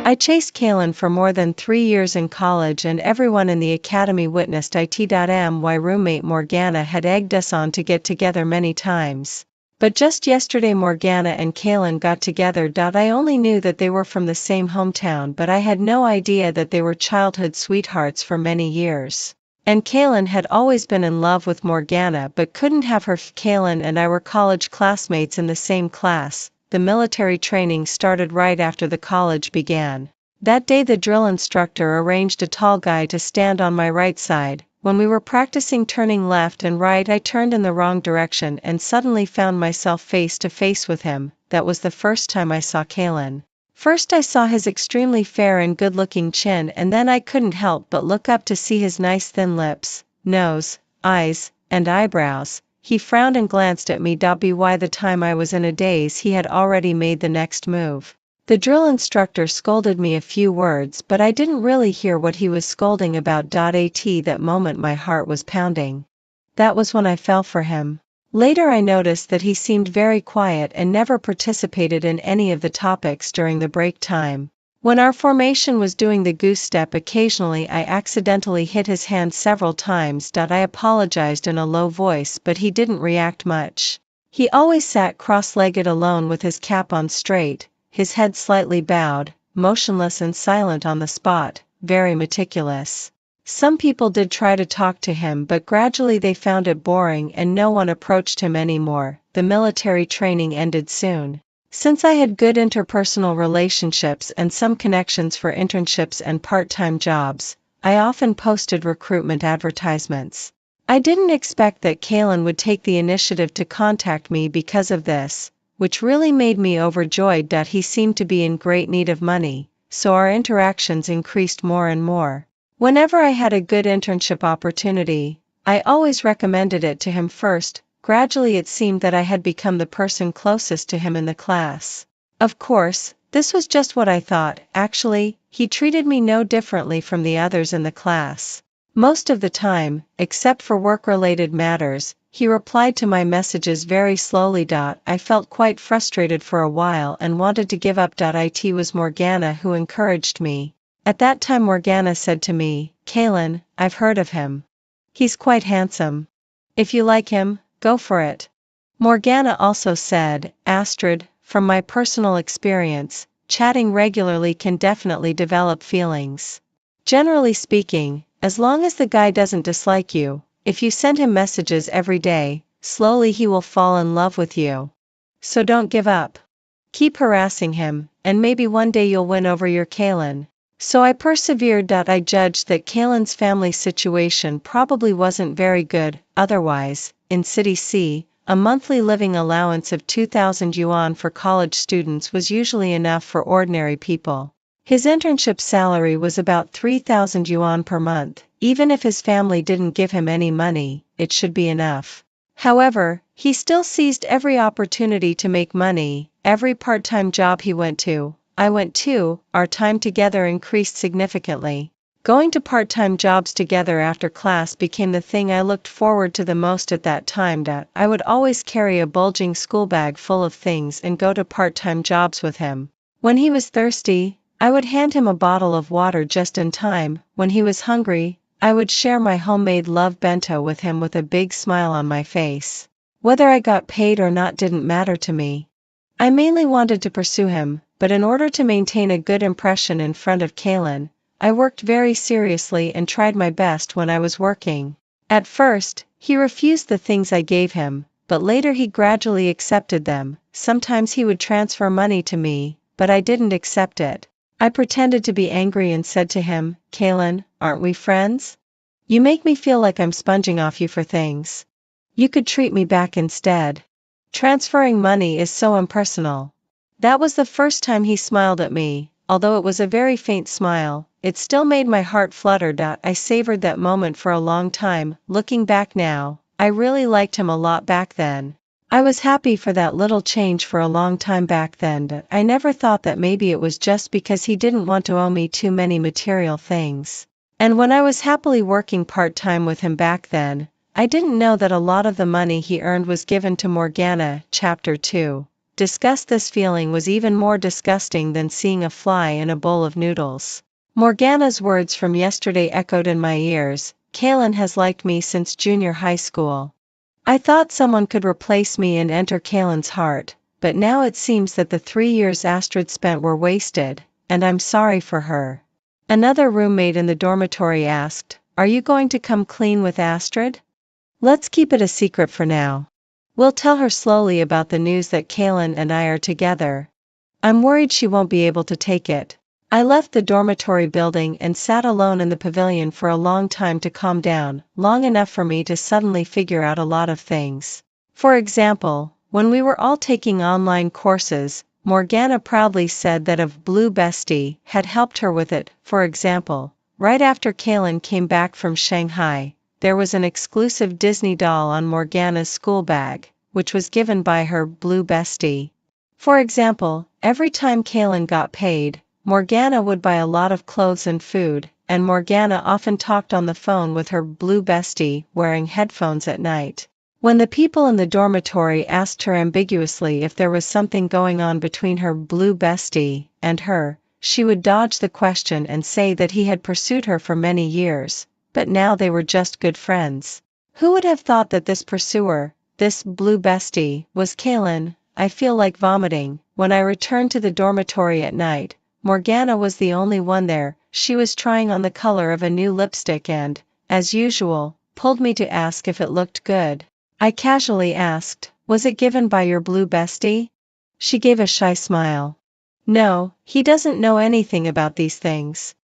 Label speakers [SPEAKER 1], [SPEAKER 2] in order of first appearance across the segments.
[SPEAKER 1] I chased Kaylin for more than 3 years in college, and everyone in the academy witnessed my roommate Morgana had egged us on to get together many times. But just yesterday Morgana and Kaylin got together. I only knew that they were from the same hometown, but I had no idea that they were childhood sweethearts for many years. And Kaylin had always been in love with Morgana but couldn't have her. Kaylin and I were college classmates in the same class. The military training started right after the college began. That day the drill instructor arranged a tall guy to stand on my right side. When we were practicing turning left and right, I turned in the wrong direction and suddenly found myself face to face with him. That was the first time I saw Kaylin. First I saw his extremely fair and good-looking chin, and then I couldn't help but look up to see his nice thin lips, nose, eyes, and eyebrows. He frowned and glanced at me. By the time I was in a daze, he had already made the next move. The drill instructor scolded me a few words, but I didn't really hear what he was scolding about. At that moment my heart was pounding. That was when I fell for him. Later I noticed that he seemed very quiet and never participated in any of the topics during the break time. When our formation was doing the goose step, occasionally I accidentally hit his hand several times. I apologized in a low voice, but he didn't react much. He always sat cross-legged alone with his cap on straight, his head slightly bowed, motionless and silent on the spot, very meticulous. Some people did try to talk to him, but gradually they found it boring and no one approached him anymore. The military training ended soon. Since I had good interpersonal relationships and some connections for internships and part-time jobs, I often posted recruitment advertisements. I didn't expect that Kaylin would take the initiative to contact me because of this, which really made me overjoyed. He seemed to be in great need of money, so our interactions increased more and more. Whenever I had a good internship opportunity, I always recommended it to him first. Gradually it seemed that I had become the person closest to him in the class. Of course, this was just what I thought. Actually, he treated me no differently from the others in the class. Most of the time, except for work-related matters, he replied to my messages very slowly. I felt quite frustrated for a while and wanted to give up. It was Morgana who encouraged me. At that time Morgana said to me, "Kaylin, I've heard of him. He's quite handsome. If you like him, go for it." Morgana also said, from my personal experience, chatting regularly can definitely develop feelings. Generally speaking, as long as the guy doesn't dislike you, if you send him messages every day, slowly he will fall in love with you. So don't give up. Keep harassing him, and maybe one day you'll win over your Kaylin. So I persevered. I judged that Kaylin's family situation probably wasn't very good. Otherwise, in City C, a monthly living allowance of 2,000 yuan for college students was usually enough for ordinary people. His internship salary was about 3,000 yuan per month. Even if his family didn't give him any money, it should be enough. However, he still seized every opportunity to make money. Every part-time job he went to, I went to, our time together increased significantly. Going to part-time jobs together after class became the thing I looked forward to the most at that time. I would always carry a bulging school bag full of things and go to part-time jobs with him. When he was thirsty, I would hand him a bottle of water just in time. When he was hungry, I would share my homemade love bento with him with a big smile on my face. Whether I got paid or not didn't matter to me. I mainly wanted to pursue him, but in order to maintain a good impression in front of Kaylin, I worked very seriously and tried my best when I was working. At first, he refused the things I gave him, but later he gradually accepted them. Sometimes he would transfer money to me, but I didn't accept it. I pretended to be angry and said to him, "Kaylin, aren't we friends? You make me feel like I'm sponging off you for things. You could treat me back instead. Transferring money is so impersonal." That was the first time he smiled at me. Although it was a very faint smile, it still made my heart flutter. I savored that moment for a long time. Looking back now, I really liked him a lot back then. I was happy for that little change for a long time back then. I never thought that maybe it was just because he didn't want to owe me too many material things. And when I was happily working part-time with him back then, I didn't know that a lot of the money he earned was given to Morgana. Chapter 2. disgust. This feeling was even more disgusting than seeing a fly in a bowl of noodles. Morgana's words from yesterday echoed in my ears. Kaylin has liked me since junior high school. I thought someone could replace me and enter Kaylin's heart, but now it seems that the 3 years Astrid spent were wasted, and I'm sorry for her. Another roommate in the dormitory asked, "Are you going to come clean with Astrid? Let's keep it a secret for now. We'll tell her slowly about the news that Kaylin and I are together. I'm worried she won't be able to take it." I left the dormitory building and sat alone in the pavilion for a long time to calm down, long enough for me to suddenly figure out a lot of things. For example, when we were all taking online courses, Morgana proudly said that a blue bestie had helped her with it. For example, right after Kaylin came back from Shanghai, there was an exclusive Disney doll on Morgana's school bag, which was given by her blue bestie. For example, every time Kaylin got paid, Morgana would buy a lot of clothes and food, and Morgana often talked on the phone with her blue bestie wearing headphones at night. When the people in the dormitory asked her ambiguously if there was something going on between her blue bestie and her, she would dodge the question and say that he had pursued her for many years, but now they were just good friends. Who would have thought that this pursuer, this blue bestie, was Kaylin? I feel like vomiting. When I returned to the dormitory at night, Morgana was the only one there. She was trying on the color of a new lipstick and, as usual, pulled me to ask if it looked good. I casually asked, "Was it given by your blue bestie?" She gave a shy smile. "No, he doesn't know anything about these things.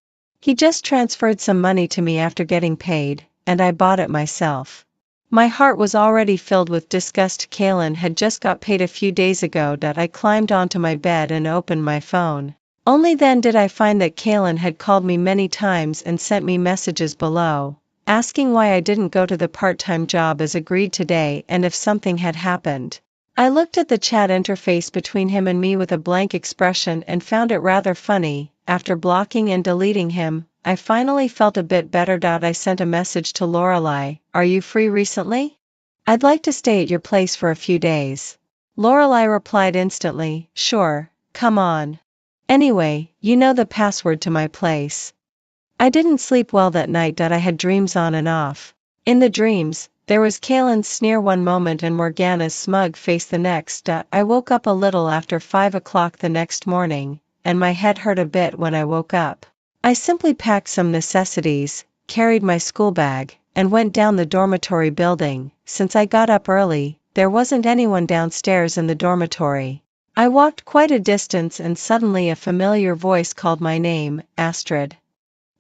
[SPEAKER 1] He just transferred some money to me after getting paid, and I bought it myself." My heart was already filled with disgust. Kaylin had just got paid a few days ago. I climbed onto my bed and opened my phone. Only then did I find that Kaylin had called me many times and sent me messages below, asking why I didn't go to the part-time job as agreed today and if something had happened. I looked at the chat interface between him and me with a blank expression and found it rather funny. After blocking and deleting him, I finally felt a bit better. I sent a message to Lorelai, "Are you free recently? I'd like to stay at your place for a few days." Lorelai replied instantly, "Sure, come on. Anyway, you know the password to my place." I didn't sleep well that night. I had dreams on and off. In the dreams, there was Kaylin's sneer one moment and Morgana's smug face the next. I woke up a little after 5 o'clock the next morning, and my head hurt a bit when I woke up. I simply packed some necessities, carried my school bag, and went down the dormitory building. Since I got up early, there wasn't anyone downstairs in the dormitory. I walked quite a distance and suddenly a familiar voice called my name, "Astrid."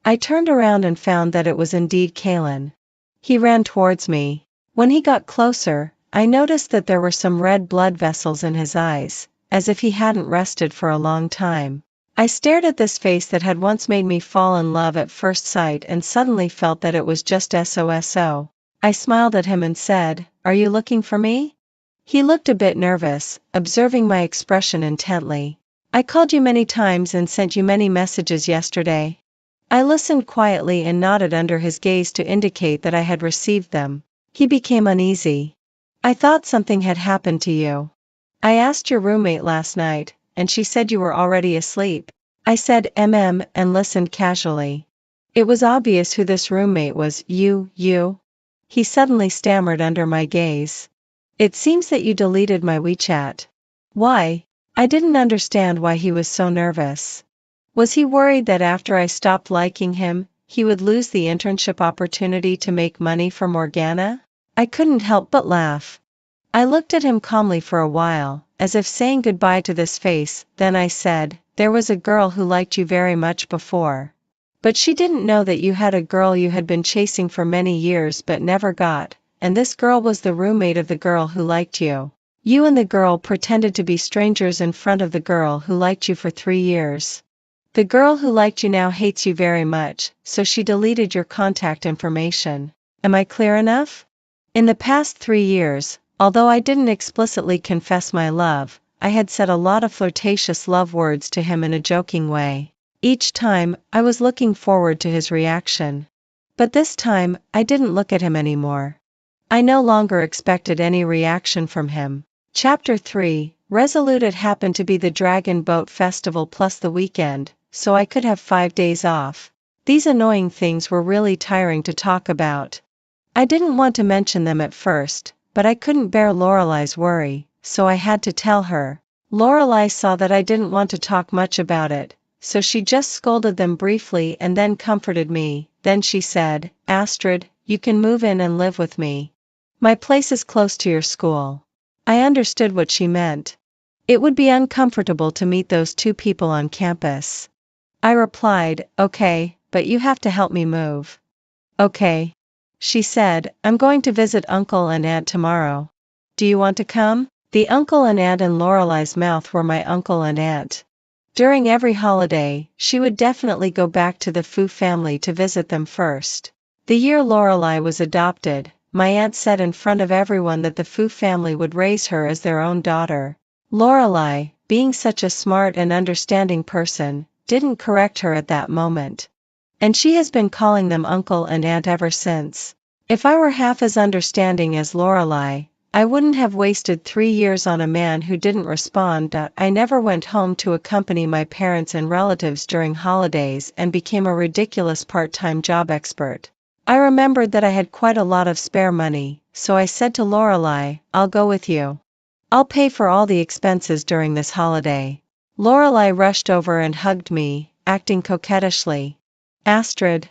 [SPEAKER 1] I turned around and found that it was indeed Kaylin. He ran towards me. When he got closer, I noticed that there were some red blood vessels in his eyes, as if he hadn't rested for a long time. I stared at this face that had once made me fall in love at first sight and suddenly felt that it was just SOSO. I smiled at him and said, "Are you looking for me?" He looked a bit nervous, observing my expression intently. "I called you many times and sent you many messages yesterday." I listened quietly and nodded under his gaze to indicate that I had received them. He became uneasy. "I thought something had happened to you. I asked your roommate last night, and she said you were already asleep." I said and listened casually. It was obvious who this roommate was. You. He suddenly stammered under my gaze. "It seems that you deleted my WeChat." "Why?" I didn't understand why he was so nervous. Was he worried that after I stopped liking him, he would lose the internship opportunity to make money for Morgana? I couldn't help but laugh. I looked at him calmly for a while, as if saying goodbye to this face, then I said, "There was a girl who liked you very much before. But she didn't know that you had a girl you had been chasing for many years but never got, and this girl was the roommate of the girl who liked you. You and the girl pretended to be strangers in front of the girl who liked you for 3 years. The girl who liked you now hates you very much, so she deleted your contact information. Am I clear enough? In the past 3 years, although I didn't explicitly confess my love, I had said a lot of flirtatious love words to him in a joking way. Each time, I was looking forward to his reaction. But this time, I didn't look at him anymore. I no longer expected any reaction from him. Chapter 3, Resolute. It happened to be the Dragon Boat Festival plus the weekend, so I could have 5 days off. These annoying things were really tiring to talk about. I didn't want to mention them at first, but I couldn't bear Lorelei's worry, so I had to tell her. Lorelei saw that I didn't want to talk much about it, so she just scolded them briefly and then comforted me. Then she said, "Astrid, you can move in and live with me. My place is close to your school." I understood what she meant. It would be uncomfortable to meet those two people on campus. I replied, "Okay, but you have to help me move." "Okay." She said, "I'm going to visit Uncle and Aunt tomorrow. Do you want to come?" The uncle and aunt in Lorelei's mouth were my uncle and aunt. During every holiday, she would definitely go back to the Fu family to visit them first. The year Lorelei was adopted, my aunt said in front of everyone that the Fu family would raise her as their own daughter. Lorelei, being such a smart and understanding person, didn't correct her at that moment. And she has been calling them uncle and aunt ever since. If I were half as understanding as Lorelei, I wouldn't have wasted 3 years on a man who didn't respond. I never went home to accompany my parents and relatives during holidays and became a ridiculous part-time job expert. I remembered that I had quite a lot of spare money, so I said to Lorelei, "I'll go with you. I'll pay for all the expenses during this holiday." Lorelei rushed over and hugged me, acting coquettishly. "Astrid,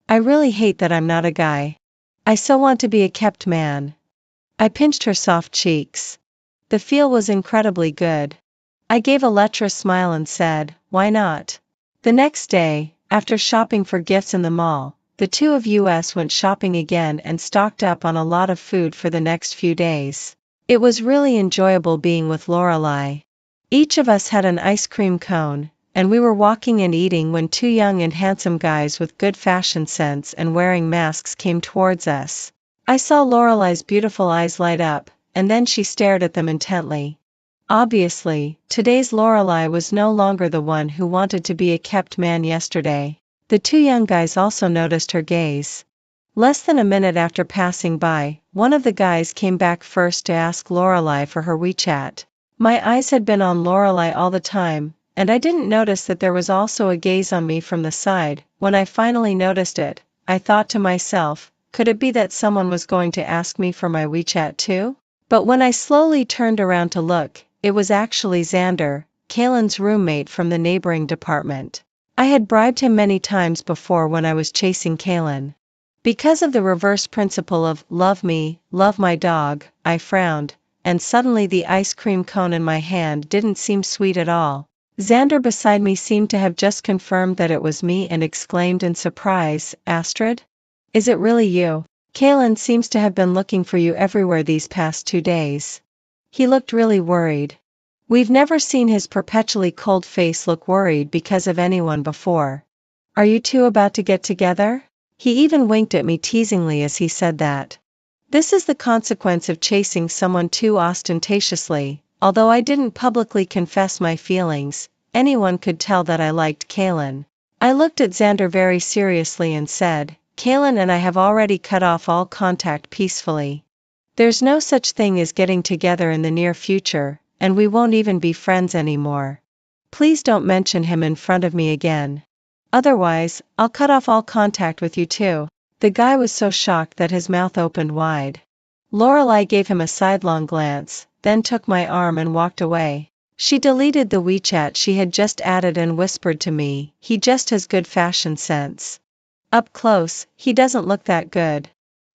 [SPEAKER 1] I really hate that I'm not a guy. I so want to be a kept man." I pinched her soft cheeks. The feel was incredibly good. I gave a lecherous smile and said, "Why not?" The next day, after shopping for gifts in the mall, the two of us went shopping again and stocked up on a lot of food for the next few days. It was really enjoyable being with Lorelei. Each of us had an ice cream cone, and we were walking and eating when two young and handsome guys with good fashion sense and wearing masks came towards us. I saw Lorelei's beautiful eyes light up, and then she stared at them intently. Obviously, today's Lorelei was no longer the one who wanted to be a kept man yesterday. The two young guys also noticed her gaze. Less than a minute after passing by, one of the guys came back first to ask Lorelei for her WeChat. My eyes had been on Lorelei all the time, and I didn't notice that there was also a gaze on me from the side. When I finally noticed it, I thought to myself, could it be that someone was going to ask me for my WeChat too? But when I slowly turned around to look, it was actually Xander, Kaylin's roommate from the neighboring department. I had bribed him many times before when I was chasing Kaylin. Because of the reverse principle of love me, love my dog, I frowned, and suddenly the ice cream cone in my hand didn't seem sweet at all. Xander beside me seemed to have just confirmed that it was me and exclaimed in surprise, "Astrid? Is it really you? Kaylin seems to have been looking for you everywhere these past 2 days." He looked really worried. We've never seen his perpetually cold face look worried because of anyone before. "Are you two about to get together?" He even winked at me teasingly as he said that. This is the consequence of chasing someone too ostentatiously. Although I didn't publicly confess my feelings, anyone could tell that I liked Kaylin. I looked at Xander very seriously and said, "Kaylin and I have already cut off all contact peacefully. There's no such thing as getting together in the near future, and we won't even be friends anymore. Please don't mention him in front of me again. Otherwise, I'll cut off all contact with you too." The guy was so shocked that his mouth opened wide. Lorelei gave him a sidelong glance, then took my arm and walked away. She deleted the WeChat she had just added and whispered to me, "He just has good fashion sense. Up close, he doesn't look that good.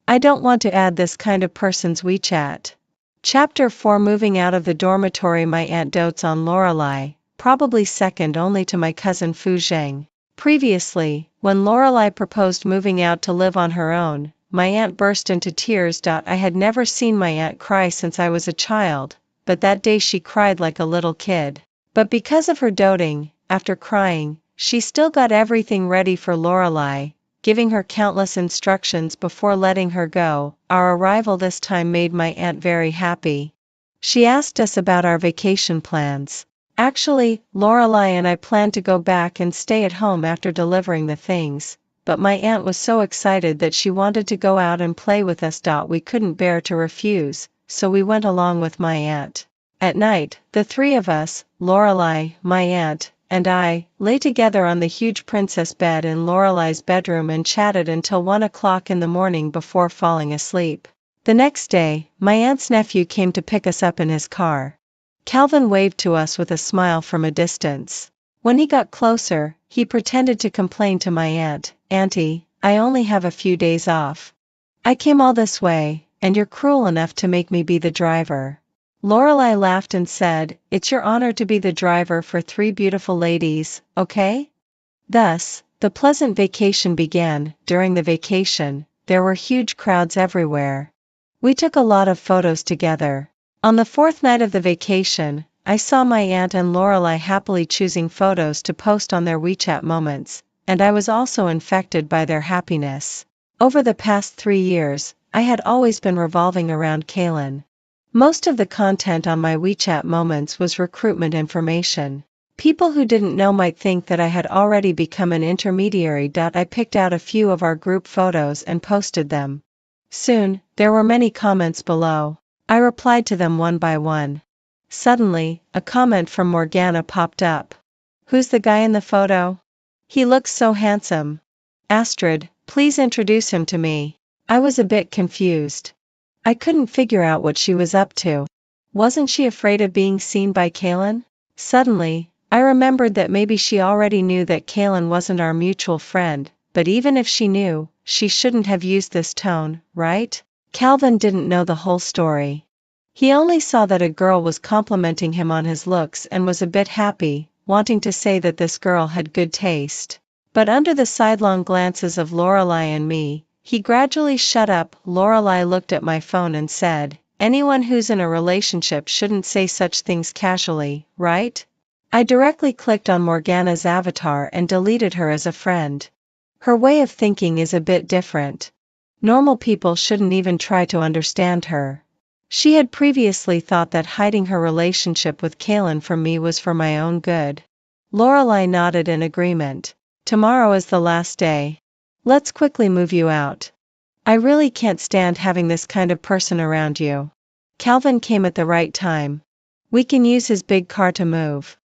[SPEAKER 1] I don't want to add this kind of person's WeChat." Chapter 4. Moving out of the dormitory. My aunt dotes on Lorelei, probably second only to my cousin Fu Zheng. Previously, when Lorelei proposed moving out to live on her own, my aunt burst into tears. I had never seen my aunt cry since I was a child, but that day she cried like a little kid. But because of her doting, after crying, she still got everything ready for Lorelei, giving her countless instructions before letting her go. Our arrival this time made my aunt very happy. She asked us about our vacation plans. Actually, Lorelei and I planned to go back and stay at home after delivering the things, but my aunt was so excited that she wanted to go out and play with us. We couldn't bear to refuse, so we went along with my aunt. At night, the three of us, Lorelai, my aunt, and I, lay together on the huge princess bed in Lorelai's bedroom and chatted until 1 o'clock in the morning before falling asleep. The next day, my aunt's nephew came to pick us up in his car. Calvin waved to us with a smile from a distance. When he got closer, he pretended to complain to my aunt, "Auntie, I only have a few days off. I came all this way, and you're cruel enough to make me be the driver." Lorelai laughed and said, "It's your honor to be the driver for 3 beautiful ladies, okay?" Thus, the pleasant vacation began. During the vacation, there were huge crowds everywhere. We took a lot of photos together. On the 4th night of the vacation, I saw my aunt and Lorelai happily choosing photos to post on their WeChat moments, and I was also infected by their happiness. Over the past 3 years, I had always been revolving around Kaylin. Most of the content on my WeChat moments was recruitment information. People who didn't know might think that I had already become an intermediary. I picked out a few of our group photos and posted them. Soon, there were many comments below. I replied to them one by one. Suddenly, a comment from Morgana popped up. "Who's the guy in the photo? He looks so handsome. Astrid, please introduce him to me." I was a bit confused. I couldn't figure out what she was up to. Wasn't she afraid of being seen by Kaylin? Suddenly, I remembered that maybe she already knew that Kaylin wasn't our mutual friend, but even if she knew, she shouldn't have used this tone, right? Calvin didn't know the whole story. He only saw that a girl was complimenting him on his looks and was a bit happy, wanting to say that this girl had good taste. But under the sidelong glances of Lorelai and me, he gradually shut up. Lorelai looked at my phone and said, "Anyone who's in a relationship shouldn't say such things casually, right?" I directly clicked on Morgana's avatar and deleted her as a friend. Her way of thinking is a bit different. Normal people shouldn't even try to understand her. She had previously thought that hiding her relationship with Kaylin from me was for my own good. Lorelai nodded in agreement. "Tomorrow is the last day. Let's quickly move you out. I really can't stand having this kind of person around you." Calvin came at the right time. We can use his big car to move.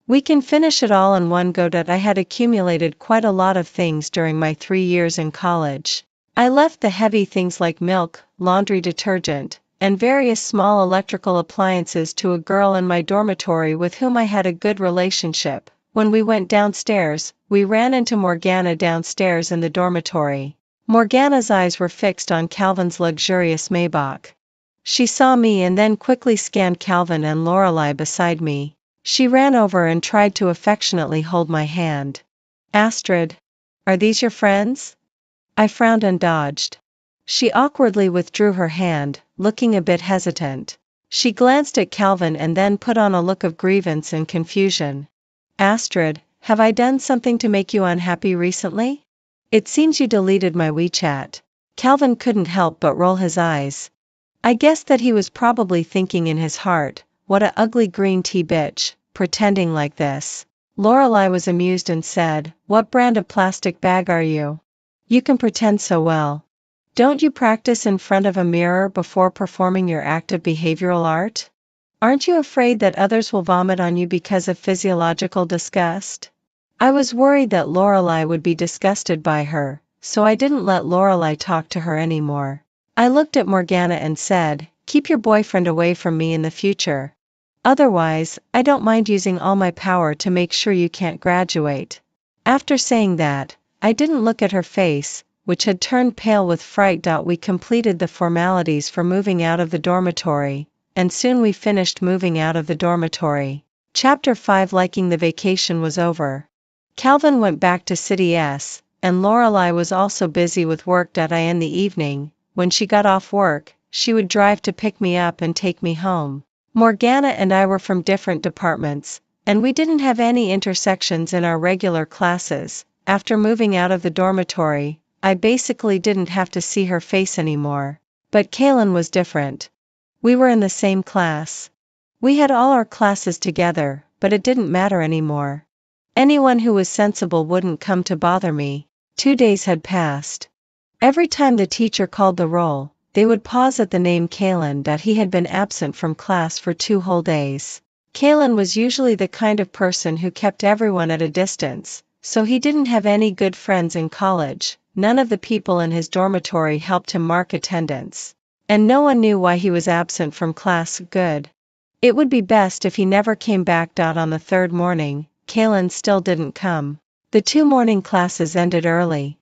[SPEAKER 1] We can finish it all in one go. I had accumulated quite a lot of things during my 3 years in college. I left the heavy things like milk, laundry detergent, and various small electrical appliances to a girl in my dormitory with whom I had a good relationship. When we went downstairs, we ran into Morgana downstairs in the dormitory. Morgana's eyes were fixed on Calvin's luxurious Maybach. She saw me and then quickly scanned Calvin and Lorelai beside me. She ran over and tried to affectionately hold my hand. "Astrid, are these your friends?" I frowned and dodged. She awkwardly withdrew her hand, looking a bit hesitant. She glanced at Calvin and then put on a look of grievance and confusion. "Astrid, have I done something to make you unhappy recently? It seems you deleted my WeChat." Calvin couldn't help but roll his eyes. I guessed that he was probably thinking in his heart, "What a ugly green tea bitch, pretending like this." Lorelai was amused and said, "What brand of plastic bag are you? You can pretend so well. Don't you practice in front of a mirror before performing your act of behavioral art? Aren't you afraid that others will vomit on you because of physiological disgust?" I was worried that Lorelai would be disgusted by her, so I didn't let Lorelai talk to her anymore. I looked at Morgana and said, "Keep your boyfriend away from me in the future. Otherwise, I don't mind using all my power to make sure you can't graduate." After saying that, I didn't look at her face, which had turned pale with fright. We completed the formalities for moving out of the dormitory, and soon we finished moving out of the dormitory. Chapter 5. Liking the vacation was over. Calvin went back to City S, and Lorelai was also busy with work. In the evening, when she got off work, she would drive to pick me up and take me home. Morgana and I were from different departments, and we didn't have any intersections in our regular classes. After moving out of the dormitory, I basically didn't have to see her face anymore. But Kaylin was different. We were in the same class. We had all our classes together, but it didn't matter anymore. Anyone who was sensible wouldn't come to bother me. 2 days had passed. Every time the teacher called the roll, they would pause at the name Kalen. He had been absent from class for 2 whole days. Kalen was usually the kind of person who kept everyone at a distance, so he didn't have any good friends in college. None of the people in his dormitory helped him mark attendance. And no one knew why he was absent from class. Good. It would be best if he never came back. On the 3rd morning, Kalen still didn't come. The 2 morning classes ended early.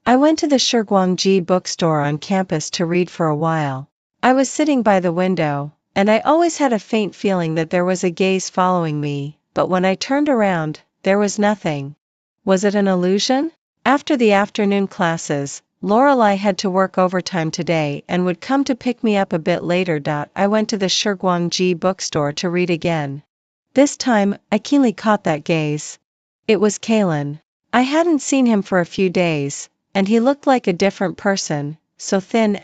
[SPEAKER 1] I went to the Shirguangji bookstore on campus to read for a while. I was sitting by the window, and I always had a faint feeling that there was a gaze following me, but when I turned around, there was nothing. Was it an illusion? After the afternoon classes, Lorelei had to work overtime today and would come to pick me up a bit later. I went to the Shirguangji bookstore to read again. This time, I keenly caught that gaze. It was Kalen. I hadn't seen him for a few days, and he looked like a different person, so thin.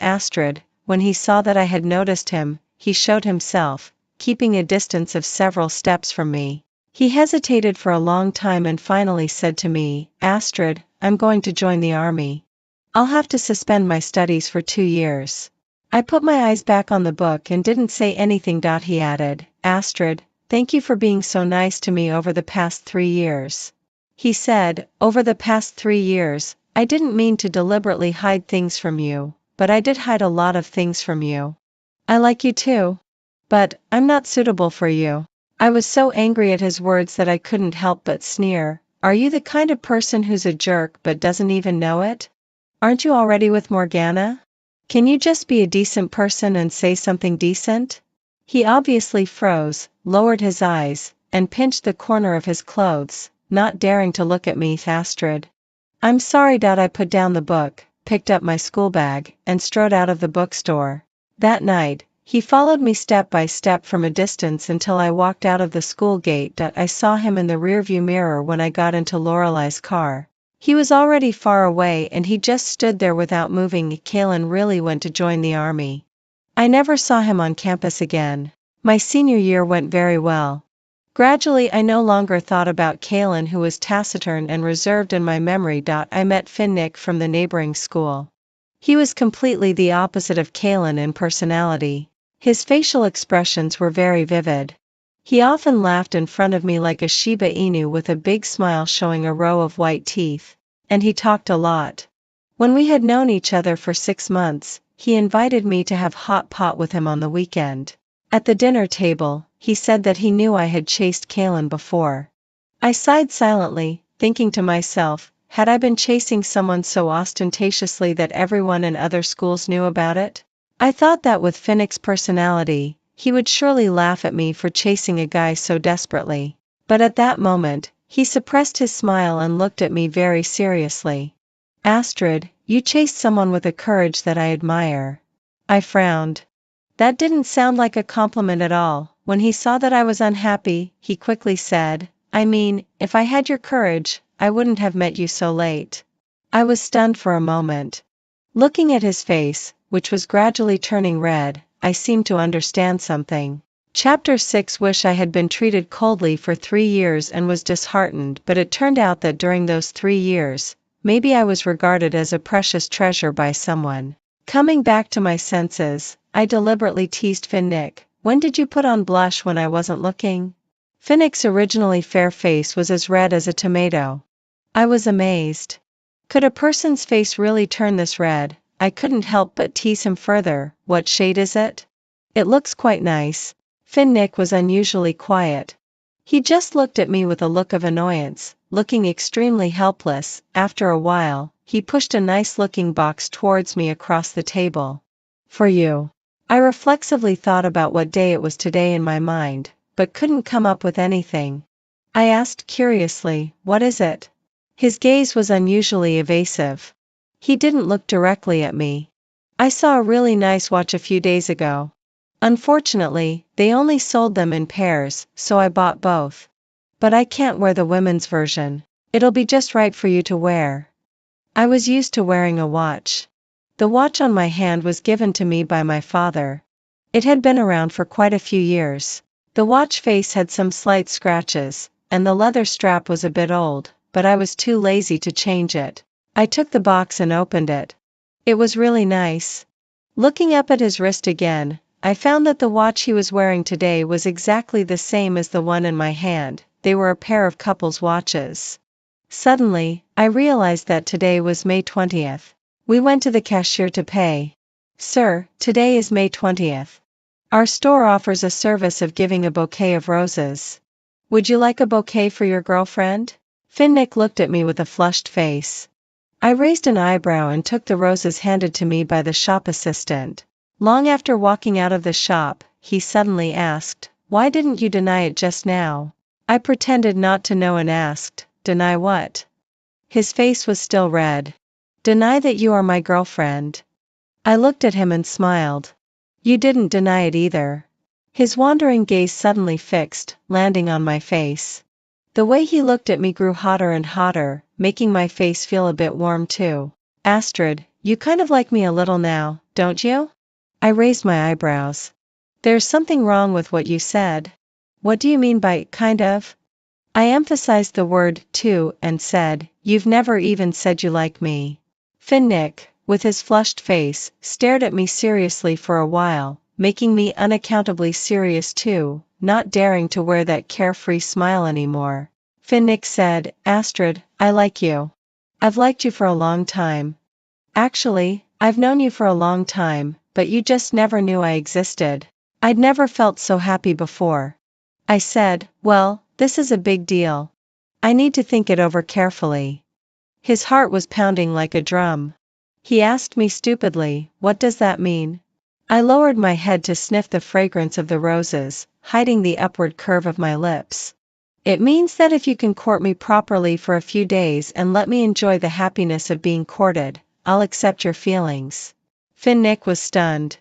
[SPEAKER 1] When he saw that I had noticed him, he showed himself, keeping a distance of several steps from me. He hesitated for a long time and finally said to me, "Astrid, I'm going to join the army. I'll have to suspend my studies for 2 years." I put my eyes back on the book and didn't say anything. He added, "Astrid, thank you for being so nice to me over the past 3 years." He said, "Over the past 3 years, I didn't mean to deliberately hide things from you, but I did hide a lot of things from you. I like you too. But, I'm not suitable for you." I was so angry at his words that I couldn't help but sneer. "Are you the kind of person who's a jerk but doesn't even know it? Aren't you already with Morgana? Can you just be a decent person and say something decent?" He obviously froze, lowered his eyes, and pinched the corner of his clothes, not daring to look at me. "Astrid. I'm sorry." I put down the book, picked up my school bag, and strode out of the bookstore. That night, he followed me step by step from a distance until I walked out of the school gate. I saw him in the rearview mirror when I got into Lorelei's car. He was already far away and he just stood there without moving. Kalen really went to join the army. I never saw him on campus again. My senior year went very well. Gradually I no longer thought about Kalen, who was taciturn and reserved in my memory. I met Finnick from the neighboring school. He was completely the opposite of Kalen in personality. His facial expressions were very vivid. He often laughed in front of me like a Shiba Inu with a big smile showing a row of white teeth. And he talked a lot. When we had known each other for 6 months, he invited me to have hot pot with him on the weekend. At the dinner table, he said that he knew I had chased Kalen before. I sighed silently, thinking to myself, had I been chasing someone so ostentatiously that everyone in other schools knew about it? I thought that with Finnick's personality, he would surely laugh at me for chasing a guy so desperately. But at that moment, he suppressed his smile and looked at me very seriously. "Astrid, you chased someone with a courage that I admire." I frowned. That didn't sound like a compliment at all. When he saw that I was unhappy, he quickly said, "I mean, if I had your courage, I wouldn't have met you so late." I was stunned for a moment. Looking at his face, which was gradually turning red, I seemed to understand something. Chapter 6. Wish I had been treated coldly for 3 years and was disheartened, but it turned out that during those 3 years, maybe I was regarded as a precious treasure by someone. Coming back to my senses, I deliberately teased Finnick, "When did you put on blush when I wasn't looking?" Finnick's originally fair face was as red as a tomato. I was amazed. Could a person's face really turn this red? I couldn't help but tease him further. "What shade is it?" "It looks quite nice." Finnick was unusually quiet. He just looked at me with a look of annoyance, looking extremely helpless. After a while, he pushed a nice-looking box towards me across the table. "For you." I reflexively thought about what day it was today in my mind, but couldn't come up with anything. I asked curiously, "What is it?" His gaze was unusually evasive. He didn't look directly at me. "I saw a really nice watch a few days ago. Unfortunately, they only sold them in pairs, so I bought both. But I can't wear the women's version. It'll be just right for you to wear." I was used to wearing a watch. The watch on my hand was given to me by my father. It had been around for quite a few years. The watch face had some slight scratches, and the leather strap was a bit old, but I was too lazy to change it. I took the box and opened it. It was really nice. Looking up at his wrist again, I found that the watch he was wearing today was exactly the same as the one in my hand. They were a pair of couples' watches. Suddenly, I realized that today was May 20th. We went to the cashier to pay. "Sir, today is May 20th. Our store offers a service of giving a bouquet of roses. Would you like a bouquet for your girlfriend?" Finnick looked at me with a flushed face. I raised an eyebrow and took the roses handed to me by the shop assistant. Long after walking out of the shop, he suddenly asked, "Why didn't you deny it just now?" I pretended not to know and asked, "Deny what?" His face was still red. "Deny that you are my girlfriend." I looked at him and smiled. "You didn't deny it either." His wandering gaze suddenly fixed, landing on my face. The way he looked at me grew hotter and hotter, making my face feel a bit warm too. "Astrid, you kind of like me a little now, don't you?" I raised my eyebrows. "There's something wrong with what you said." "What do you mean by kind of?" I emphasized the word too and said, "You've never even said you like me." Finnick, with his flushed face, stared at me seriously for a while, making me unaccountably serious too, not daring to wear that carefree smile anymore. Finnick said, "Astrid, I like you. I've liked you for a long time. Actually, I've known you for a long time, but you just never knew I existed. I'd never felt so happy before." I said, "Well, this is a big deal. I need to think it over carefully." His heart was pounding like a drum. He asked me stupidly, "What does that mean?" I lowered my head to sniff the fragrance of the roses, hiding the upward curve of my lips. "It means that if you can court me properly for a few days and let me enjoy the happiness of being courted, I'll accept your feelings." Finnick was stunned.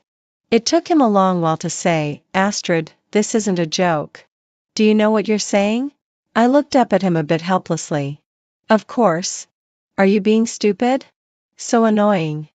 [SPEAKER 1] It took him a long while to say, "Astrid, this isn't a joke. Do you know what you're saying?" I looked up at him a bit helplessly. "Of course. Are you being stupid? So annoying.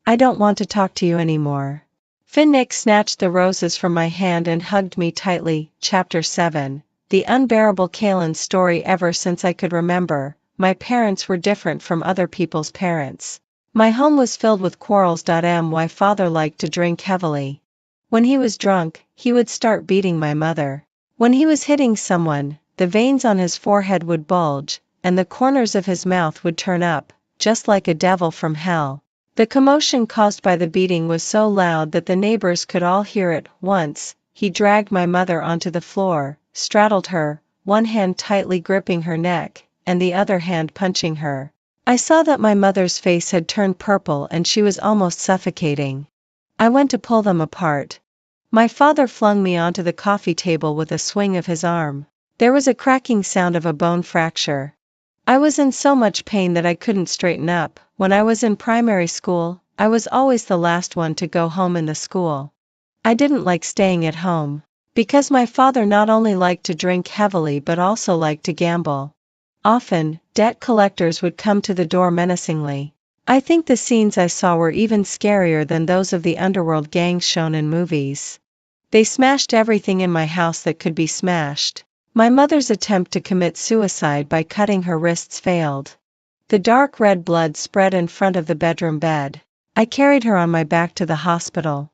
[SPEAKER 1] I don't want to talk to you anymore." Finnick snatched the roses from my hand and hugged me tightly. Chapter 7. The unbearable Kalen's story. Ever since I could remember, my parents were different from other people's parents. My home was filled with quarrels. My father liked to drink heavily. When he was drunk, he would start beating my mother. When he was hitting someone, the veins on his forehead would bulge, and the corners of his mouth would turn up, just like a devil from hell. The commotion caused by the beating was so loud that the neighbors could all hear it. Once, he dragged my mother onto the floor, straddled her, one hand tightly gripping her neck, and the other hand punching her. I saw that my mother's face had turned purple and she was almost suffocating. I went to pull them apart. My father flung me onto the coffee table with a swing of his arm. There was a cracking sound of a bone fracture. I was in so much pain that I couldn't straighten up. When I was in primary school, I was always the last one to go home in the school. I didn't like staying at home, because my father not only liked to drink heavily but also liked to gamble. Often, debt collectors would come to the door menacingly. I think the scenes I saw were even scarier than those of the underworld gangs shown in movies. They smashed everything in my house that could be smashed. My mother's attempt to commit suicide by cutting her wrists failed. The dark red blood spread in front of the bedroom bed. I carried her on my back to the hospital.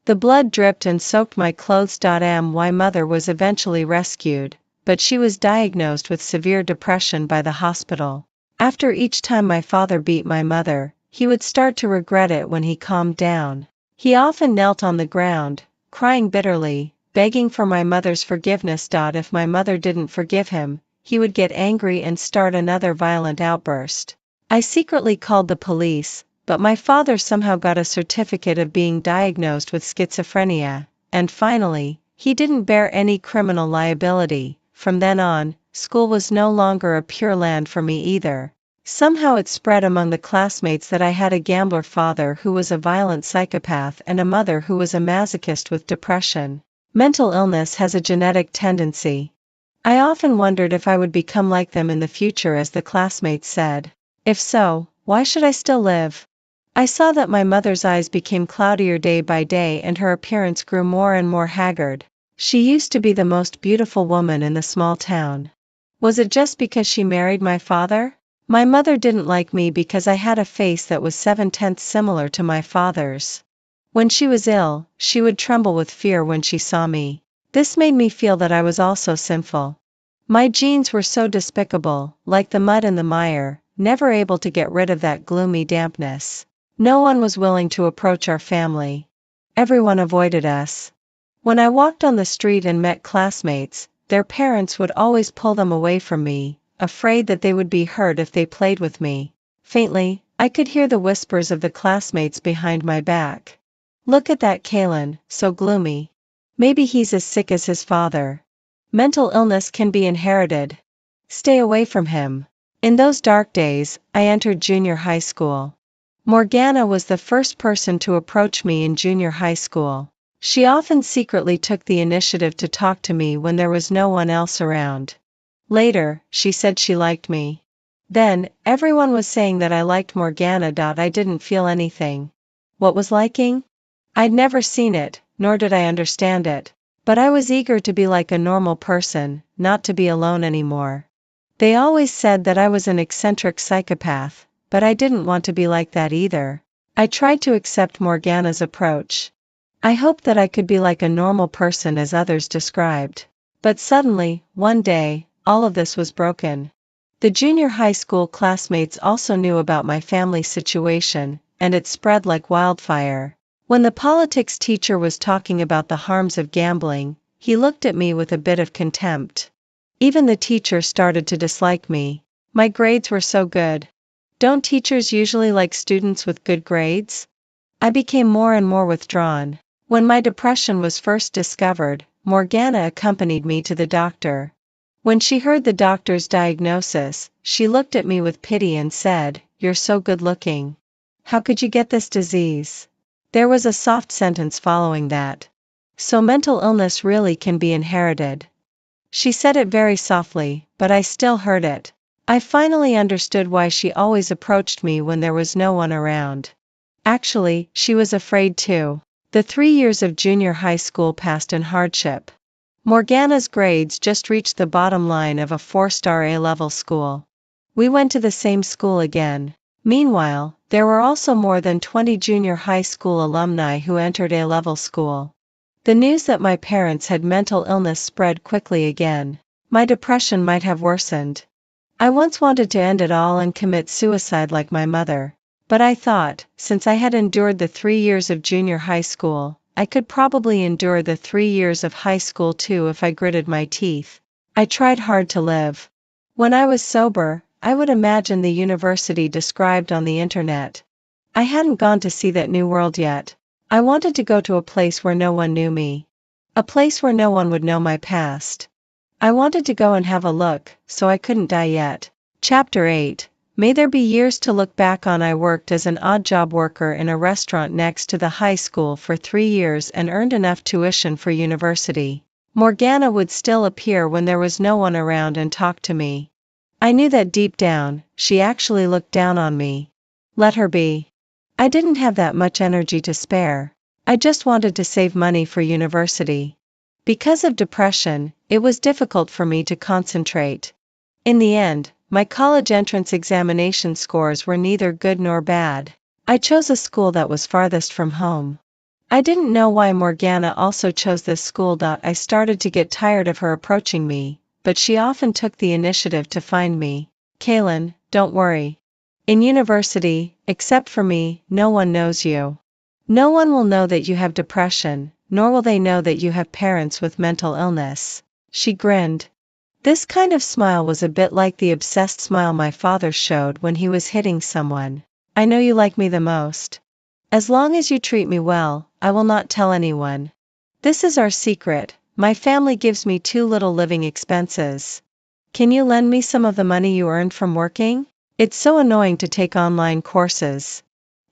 [SPEAKER 1] The blood dripped and soaked my clothes. My mother was eventually rescued, but she was diagnosed with severe depression by the hospital. After each time my father beat my mother, he would start to regret it when he calmed down. He often knelt on the ground, crying bitterly, begging for my mother's forgiveness. If my mother didn't forgive him, he would get angry and start another violent outburst. I secretly called the police, but my father somehow got a certificate of being diagnosed with schizophrenia, and finally, he didn't bear any criminal liability. From then on, school was no longer a pure land for me either. Somehow it spread among the classmates that I had a gambler father who was a violent psychopath and a mother who was a masochist with depression. Mental illness has a genetic tendency. I often wondered if I would become like them in the future, as the classmates said. If so, why should I still live? I saw that my mother's eyes became cloudier day by day and her appearance grew more and more haggard. She used to be the most beautiful woman in the small town. Was it just because she married my father? My mother didn't like me because I had a face that was 7/10 similar to my father's. When she was ill, she would tremble with fear when she saw me. This made me feel that I was also sinful. My genes were so despicable, like the mud and the mire, never able to get rid of that gloomy dampness. No one was willing to approach our family. Everyone avoided us. When I walked on the street and met classmates, their parents would always pull them away from me, afraid that they would be hurt if they played with me. Faintly, I could hear the whispers of the classmates behind my back. Look at that Kalen, so gloomy. Maybe he's as sick as his father. Mental illness can be inherited. Stay away from him. In those dark days, I entered junior high school. Morgana was the first person to approach me in junior high school. She often secretly took the initiative to talk to me when there was no one else around. Later, she said she liked me. Then, everyone was saying that I liked Morgana. I didn't feel anything. What was liking? I'd never seen it, nor did I understand it. But I was eager to be like a normal person, not to be alone anymore. They always said that I was an eccentric psychopath, but I didn't want to be like that either. I tried to accept Morgana's approach. I hoped that I could be like a normal person as others described. But suddenly, one day, all of this was broken. The junior high school classmates also knew about my family situation, and it spread like wildfire. When the politics teacher was talking about the harms of gambling, he looked at me with a bit of contempt. Even the teacher started to dislike me. My grades were so good. Don't teachers usually like students with good grades? I became more and more withdrawn. When my depression was first discovered, Morgana accompanied me to the doctor. When she heard the doctor's diagnosis, she looked at me with pity and said, "You're so good looking. How could you get this disease?" There was a soft sentence following that. So mental illness really can be inherited. She said it very softly, but I still heard it. I finally understood why she always approached me when there was no one around. Actually, she was afraid too. The 3 years of junior high school passed in hardship. Morgana's grades just reached the bottom line of a 4-star A-level school. We went to the same school again. Meanwhile, there were also more than 20 junior high school alumni who entered A-level school. The news that my parents had mental illness spread quickly again. My depression might have worsened. I once wanted to end it all and commit suicide like my mother. But I thought, since I had endured the 3 years of junior high school, I could probably endure the 3 years of high school too if I gritted my teeth. I tried hard to live. When I was sober, I would imagine the university described on the internet. I hadn't gone to see that new world yet. I wanted to go to a place where no one knew me. A place where no one would know my past. I wanted to go and have a look, so I couldn't die yet. Chapter 8. May there be years to look back on. I worked as an odd job worker in a restaurant next to the high school for 3 years and earned enough tuition for university. Morgana would still appear when there was no one around and talk to me. I knew that deep down, she actually looked down on me. Let her be. I didn't have that much energy to spare. I just wanted to save money for university. Because of depression, it was difficult for me to concentrate. In the end, my college entrance examination scores were neither good nor bad. I chose a school that was farthest from home. I didn't know why Morgana also chose this school. I started to get tired of her approaching me, but she often took the initiative to find me. Kalen, don't worry. In university, except for me, no one knows you. No one will know that you have depression, nor will they know that you have parents with mental illness. She grinned. This kind of smile was a bit like the obsessed smile my father showed when he was hitting someone. I know you like me the most. As long as you treat me well, I will not tell anyone. This is our secret. My family gives me too little living expenses. Can you lend me some of the money you earned from working? It's so annoying to take online courses.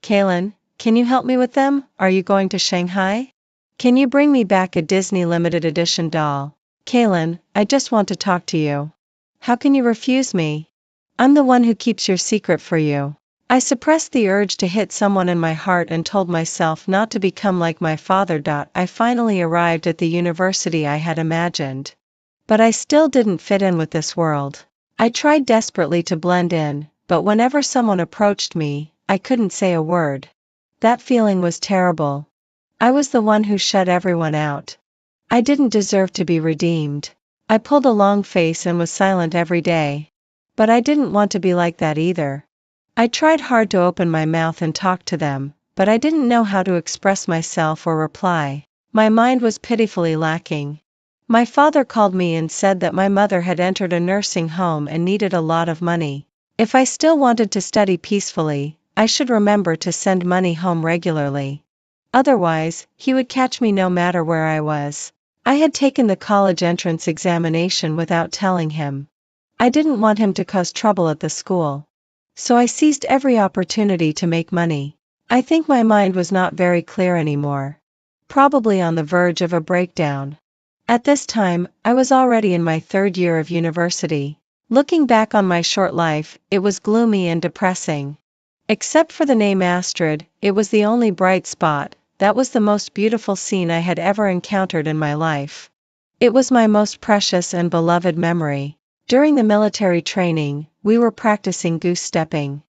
[SPEAKER 1] Kalen, can you help me with them? Are you going to Shanghai? Can you bring me back a Disney limited edition doll? Kalen, I just want to talk to you. How can you refuse me? I'm the one who keeps your secret for you. I suppressed the urge to hit someone in my heart and told myself not to become like my father. I finally arrived at the university I had imagined. But I still didn't fit in with this world. I tried desperately to blend in, but whenever someone approached me, I couldn't say a word. That feeling was terrible. I was the one who shut everyone out. I didn't deserve to be redeemed. I pulled a long face and was silent every day. But I didn't want to be like that either. I tried hard to open my mouth and talk to them, but I didn't know how to express myself or reply. My mind was pitifully lacking. My father called me and said that my mother had entered a nursing home and needed a lot of money. If I still wanted to study peacefully, I should remember to send money home regularly. Otherwise, he would catch me no matter where I was. I had taken the college entrance examination without telling him. I didn't want him to cause trouble at the school. So I seized every opportunity to make money. I think my mind was not very clear anymore. Probably on the verge of a breakdown. At this time, I was already in my 3rd year of university. Looking back on my short life, it was gloomy and depressing. Except for the name Astrid, it was the only bright spot. That was the most beautiful scene I had ever encountered in my life. It was my most precious and beloved memory. During the military training, we were practicing goose stepping.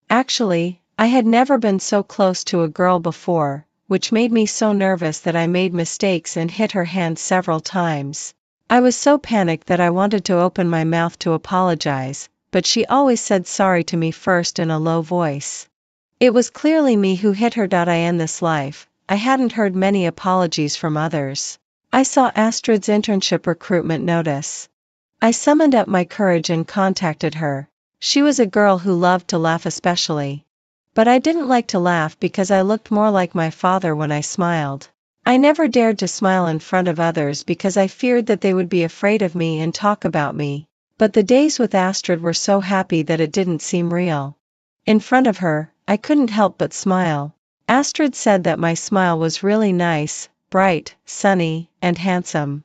[SPEAKER 1] Actually, I had never been so close to a girl before, which made me so nervous that I made mistakes and hit her hand several times. I was so panicked that I wanted to open my mouth to apologize, but she always said sorry to me first in a low voice. It was clearly me who hit her. I end this life. I hadn't heard many apologies from others. I saw Astrid's internship recruitment notice. I summoned up my courage and contacted her. She was a girl who loved to laugh especially. But I didn't like to laugh because I looked more like my father when I smiled. I never dared to smile in front of others because I feared that they would be afraid of me and talk about me. But the days with Astrid were so happy that it didn't seem real. In front of her, I couldn't help but smile. Astrid said that my smile was really nice, bright, sunny, and handsome.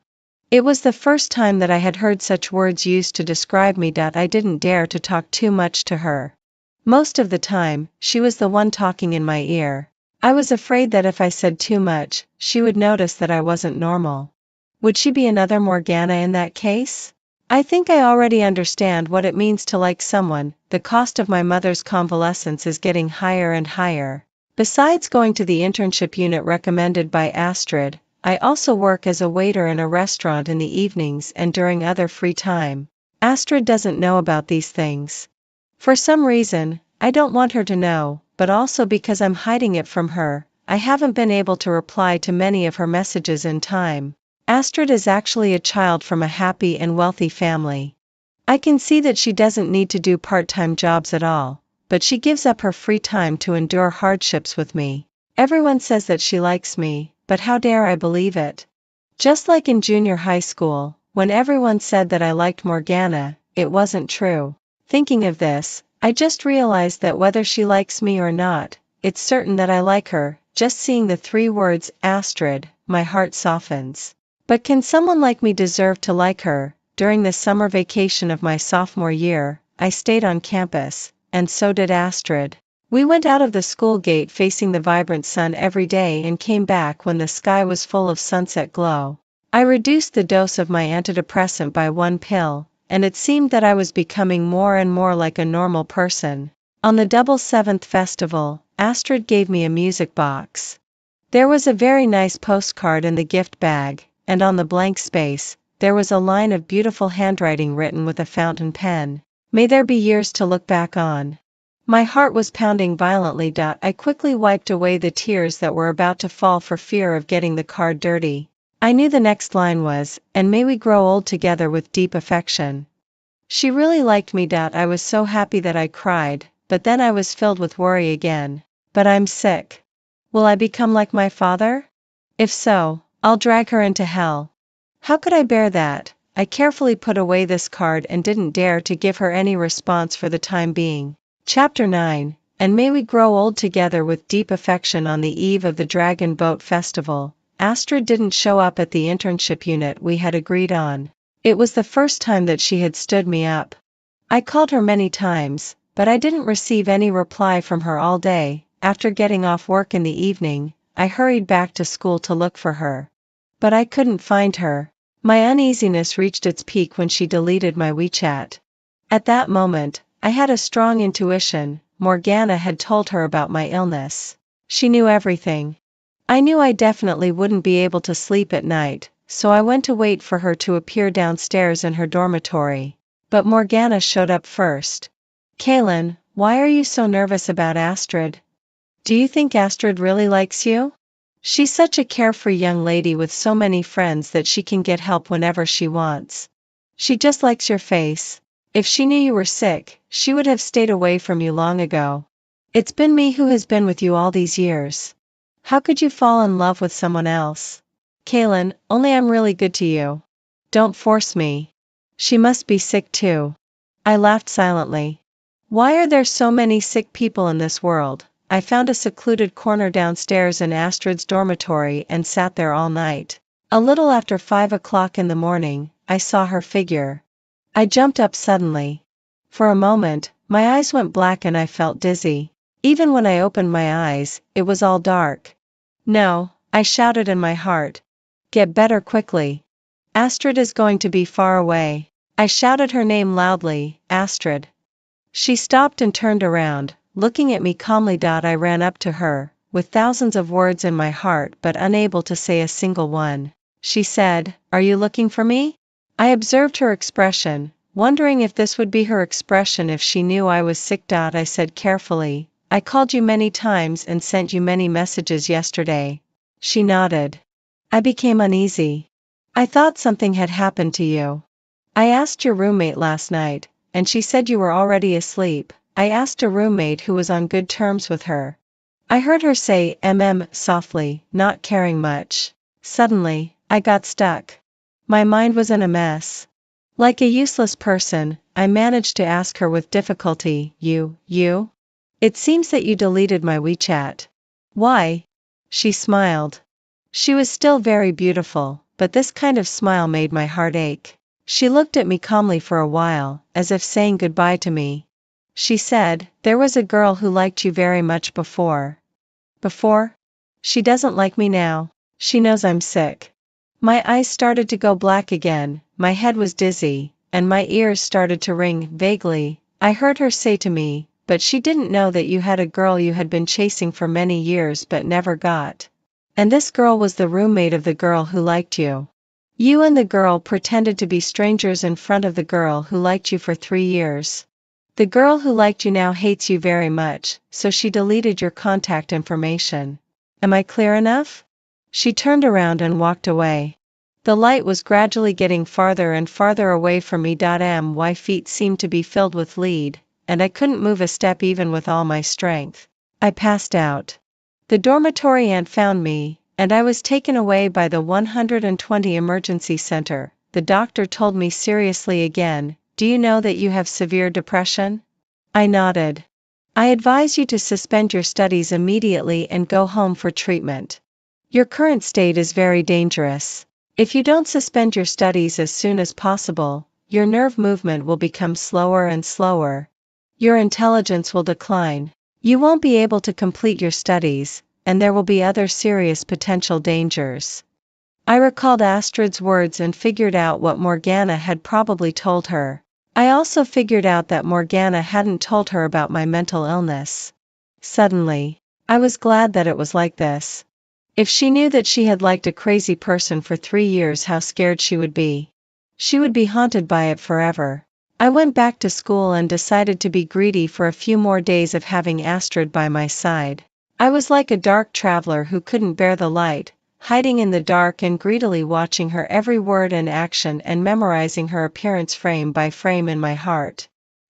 [SPEAKER 1] It was the first time that I had heard such words used to describe me. I didn't dare to talk too much to her. Most of the time, she was the one talking in my ear. I was afraid that if I said too much, she would notice that I wasn't normal. Would she be another Morgana in that case? I think I already understand what it means to like someone. The cost of my mother's convalescence is getting higher and higher. Besides going to the internship unit recommended by Astrid, I also work as a waiter in a restaurant in the evenings and during other free time. Astrid doesn't know about these things. For some reason, I don't want her to know, but also because I'm hiding it from her, I haven't been able to reply to many of her messages in time. Astrid is actually a child from a happy and wealthy family. I can see that she doesn't need to do part-time jobs at all, but she gives up her free time to endure hardships with me. Everyone says that she likes me, but how dare I believe it? Just like in junior high school, when everyone said that I liked Morgana, it wasn't true. Thinking of this, I just realized that whether she likes me or not, it's certain that I like her. Just seeing the 3 words, Astrid, my heart softens. But can someone like me deserve to like her? During the summer vacation of my sophomore year, I stayed on campus, and so did Astrid. We went out of the school gate facing the vibrant sun every day and came back when the sky was full of sunset glow. I reduced the dose of my antidepressant by 1 pill, and it seemed that I was becoming more and more like a normal person. On the Double Seventh Festival, Astrid gave me a music box. There was a very nice postcard in the gift bag, and on the blank space, there was a line of beautiful handwriting written with a fountain pen. May there be years to look back on. My heart was pounding violently. I quickly wiped away the tears that were about to fall for fear of getting the card dirty. I knew the next line was, and may we grow old together with deep affection. She really liked me. I was so happy that I cried, but then I was filled with worry again. But I'm sick. Will I become like my father? If so, I'll drag her into hell. How could I bear that? I carefully put away this card and didn't dare to give her any response for the time being. Chapter 9, and may we grow old together with deep affection. On the eve of the Dragon Boat Festival, Astrid didn't show up at the internship unit we had agreed on. It was the first time that she had stood me up. I called her many times, but I didn't receive any reply from her all day. After getting off work in the evening, I hurried back to school to look for her. But I couldn't find her. My uneasiness reached its peak when she deleted my WeChat. At that moment, I had a strong intuition. Morgana had told her about my illness. She knew everything. I knew I definitely wouldn't be able to sleep at night, so I went to wait for her to appear downstairs in her dormitory. But Morgana showed up first. Kaylin, why are you so nervous about Astrid? Do you think Astrid really likes you? She's such a carefree young lady with so many friends that she can get help whenever she wants. She just likes your face. If she knew you were sick, she would have stayed away from you long ago. It's been me who has been with you all these years. How could you fall in love with someone else? Kaylin, only I'm really good to you. Don't force me. She must be sick too. I laughed silently. Why are there so many sick people in this world? I found a secluded corner downstairs in Astrid's dormitory and sat there all night. A little after 5 o'clock in the morning, I saw her figure. I jumped up suddenly. For a moment, my eyes went black and I felt dizzy. Even when I opened my eyes, it was all dark. No, I shouted in my heart. Get better quickly. Astrid is going to be far away. I shouted her name loudly, Astrid. She stopped and turned around, looking at me calmly. I ran up to her, with thousands of words in my heart but unable to say a single one. She said, "Are you looking for me?" I observed her expression, wondering if this would be her expression if she knew I was sick. I said carefully, "I called you many times and sent you many messages yesterday." She nodded. I became uneasy. I thought something had happened to you. I asked your roommate last night, and she said you were already asleep. I asked a roommate who was on good terms with her. I heard her say softly, not caring much. Suddenly, I got stuck. My mind was in a mess. Like a useless person, I managed to ask her with difficulty, you? It seems that you deleted my WeChat. Why? She smiled. She was still very beautiful, but this kind of smile made my heart ache. She looked at me calmly for a while, as if saying goodbye to me. She said, "There was a girl who liked you very much before." Before? She doesn't like me now. She knows I'm sick. My eyes started to go black again, my head was dizzy, and my ears started to ring vaguely. I heard her say to me, "But she didn't know that you had a girl you had been chasing for many years but never got. And this girl was the roommate of the girl who liked you. You and the girl pretended to be strangers in front of the girl who liked you for 3 years. The girl who liked you now hates you very much, so she deleted your contact information. Am I clear enough?" She turned around and walked away. The light was gradually getting farther and farther away from me. My feet seemed to be filled with lead, and I couldn't move a step even with all my strength. I passed out. The dormitory aunt found me, and I was taken away by the 120 emergency center. The doctor told me seriously again, "Do you know that you have severe depression?" I nodded. "I advise you to suspend your studies immediately and go home for treatment. Your current state is very dangerous. If you don't suspend your studies as soon as possible, your nerve movement will become slower and slower. Your intelligence will decline. You won't be able to complete your studies, and there will be other serious potential dangers." I recalled Astrid's words and figured out what Morgana had probably told her. I also figured out that Morgana hadn't told her about my mental illness. Suddenly, I was glad that it was like this. If she knew that she had liked a crazy person for 3 years, how scared she would be. She would be haunted by it forever. I went back to school and decided to be greedy for a few more days of having Astrid by my side. I was like a dark traveler who couldn't bear the light, hiding in the dark and greedily watching her every word and action and memorizing her appearance frame by frame in my heart.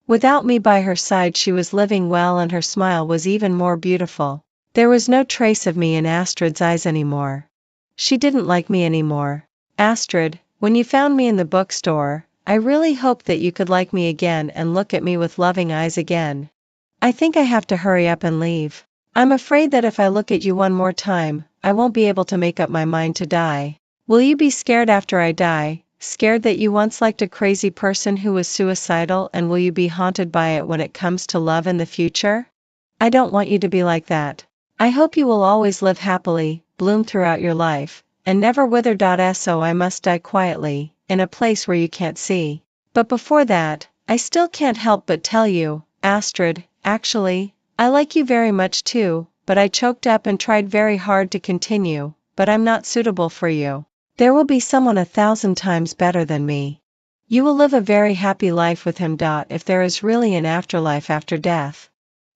[SPEAKER 1] Without me by her side, she was living well, and her smile was even more beautiful. There was no trace of me in Astrid's eyes anymore. She didn't like me anymore. "Astrid, when you found me in the bookstore, I really hoped that you could like me again and look at me with loving eyes again. I think I have to hurry up and leave. I'm afraid that if I look at you one more time, I won't be able to make up my mind to die. Will you be scared after I die, scared that you once liked a crazy person who was suicidal, and will you be haunted by it when it comes to love in the future? I don't want you to be like that. I hope you will always live happily, bloom throughout your life, and never wither. So I must die quietly, in a place where you can't see. But before that, I still can't help but tell you, Astrid, actually, I like you very much too. but I choked up and tried very hard to continue, but I'm not suitable for you. There will be someone 1,000 times better than me. You will live a very happy life with him. If there is really an afterlife after death.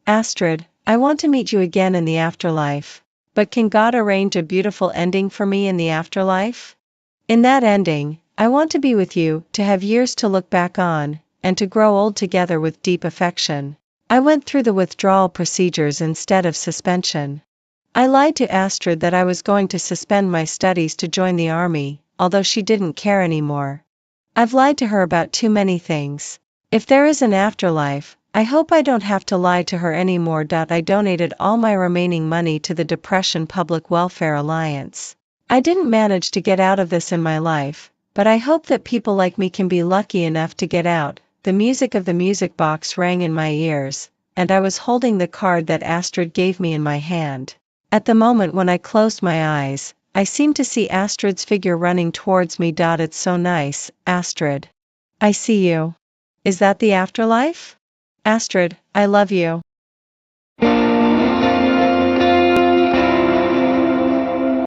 [SPEAKER 1] Astrid, I want to meet you again in the afterlife. But can God arrange a beautiful ending for me in the afterlife? In that ending, I want to be with you, to have years to look back on, and to grow old together with deep affection. I went through the withdrawal procedures instead of suspension. I lied to Astrid that I was going to suspend my studies to join the army, although she didn't care anymore. I've lied to her about too many things. If there is an afterlife, I hope I don't have to lie to her anymore. I donated all my remaining money to the Depression Public Welfare Alliance. I didn't manage to get out of this in my life, but I hope that people like me can be lucky enough to get out. The music of the music box rang in my ears, and I was holding the card that Astrid gave me in my hand. At the moment when I closed my eyes, I seemed to see Astrid's figure running towards me. It's so nice, Astrid. I see you. Is that the afterlife? Astrid, I love you.